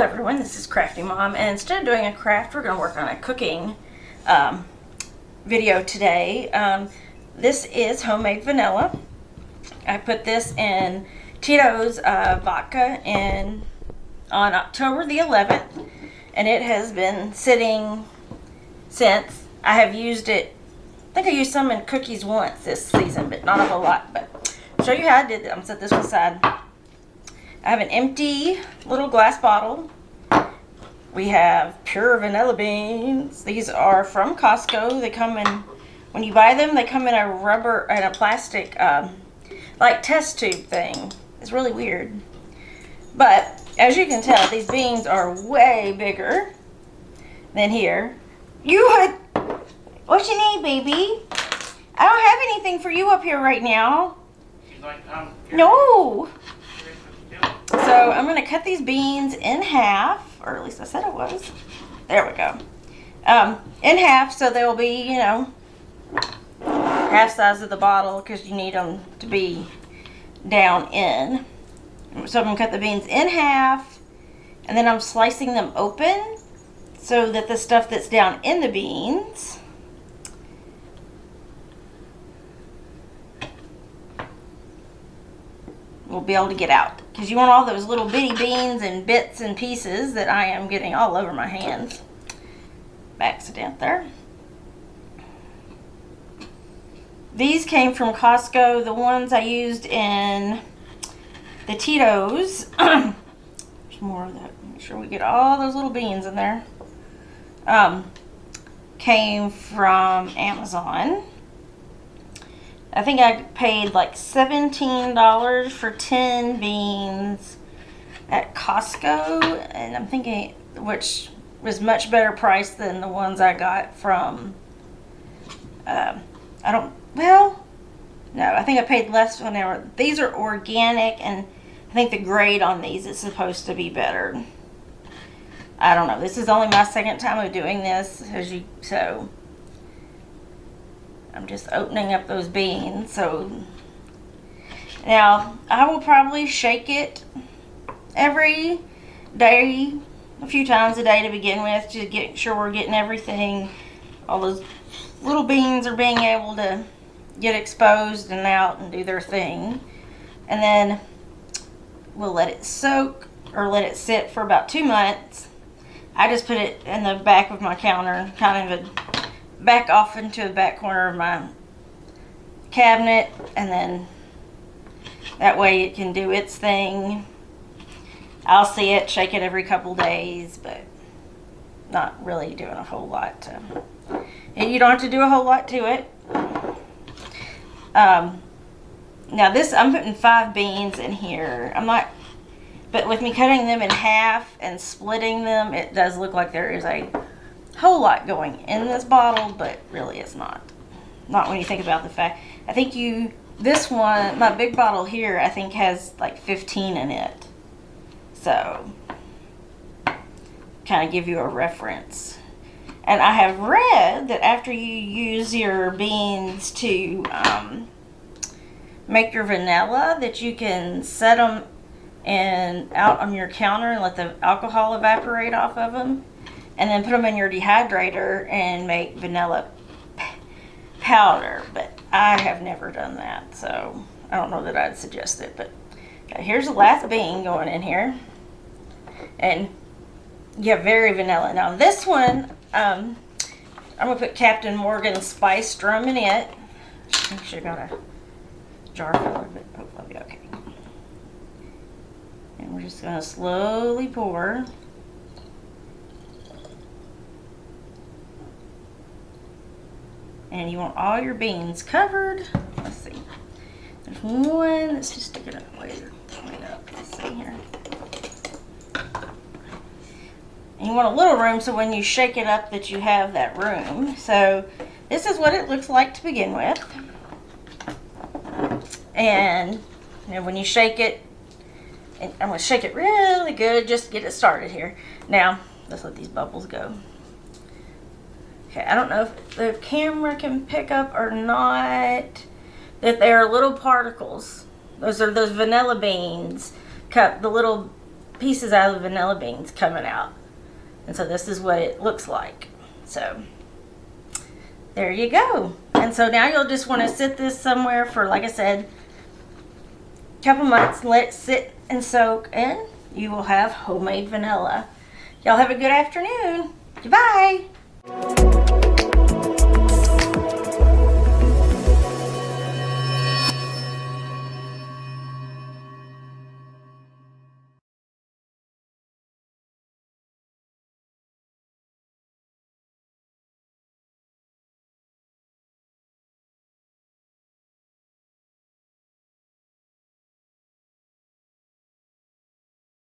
everyone, this is Crafty Mom, and instead of doing a craft, we're going to work on a cooking video today. This is homemade vanilla. I put this in Tito's vodka on October the 11th, and it has been sitting since. I have used it, I think I used some in cookies once this season, but not a whole lot. But I'll show you how I did it. I'm going to set this one aside. I have an empty little glass bottle. We have pure vanilla beans. These are from Costco. They come in, when you buy them, they come in a rubber and a plastic like test tube thing. It's really weird. But as you can tell, these beans are way bigger than here. What you need, baby? I don't have anything for you up here right now. She's like, no. So I'm going to cut these beans in half, or at least I said it was. There we go. In half, so they'll be, you know, half size of the bottle, because you need them to be down in. So I'm going to cut the beans in half, and then I'm slicing them open so that the stuff that's down in the beans will be able to get out, because you want all those little bitty beans and bits and pieces that I am getting all over my hands. Accident there. These came from Costco. The ones I used in the Tito's. There's more of that. Make sure we get all those little beans in there. Came from Amazon. I think I paid like $17 for 10 beans at Costco, and I'm thinking, which was much better price than the ones I got from, I think I paid less when they were, these are organic, and I think the grade on these is supposed to be better. I don't know. This is only my second time of doing this, so I'm just opening up those beans. So now I will probably shake it every day, a few times a day to begin with, to get sure we're getting everything, all those little beans are being able to get exposed and out and do their thing. And then we'll let it soak, or let it sit for about 2 months. I just put it in the back of my counter, kind of back off into the back corner of my cabinet, and then that way it can do its thing. I'll see it, shake it every couple days, but not really doing a whole lot. And you don't have to do a whole lot to it. Now this, I'm putting 5 beans in here. But with me cutting them in half and splitting them, it does look like there is a whole lot going in this bottle, but really it's not. Not when you think about the fact. I think this one, my big bottle here, I think has like 15 in it. So, kind of give you a reference. And I have read that after you use your beans to make your vanilla, that you can set them out on your counter and let the alcohol evaporate off of them, and then put them in your dehydrator and make vanilla powder. But I have never done that, so I don't know that I'd suggest it. But okay, here's the last bean going in here, and yeah, very vanilla. Now this one, I'm gonna put Captain Morgan's Spice Rum in it. Make sure I got a jar full of it. Hopefully I'll be okay. And we're just gonna slowly pour. And you want all your beans covered. Let's see. There's one. Let's just stick it up later. Wait up. Let's see here. And you want a little room so when you shake it up that you have that room. So this is what it looks like to begin with. And when you shake it, and I'm going to shake it really good just to get it started here. Now, let's let these bubbles go. Okay, I don't know if the camera can pick up or not that there are little particles. Those are those vanilla beans. Cut the little pieces out of the vanilla beans coming out. And so this is what it looks like. So there you go. And so now you'll just want to sit this somewhere for, like I said, a couple months. Let it sit and soak, and you will have homemade vanilla. Y'all have a good afternoon. Goodbye.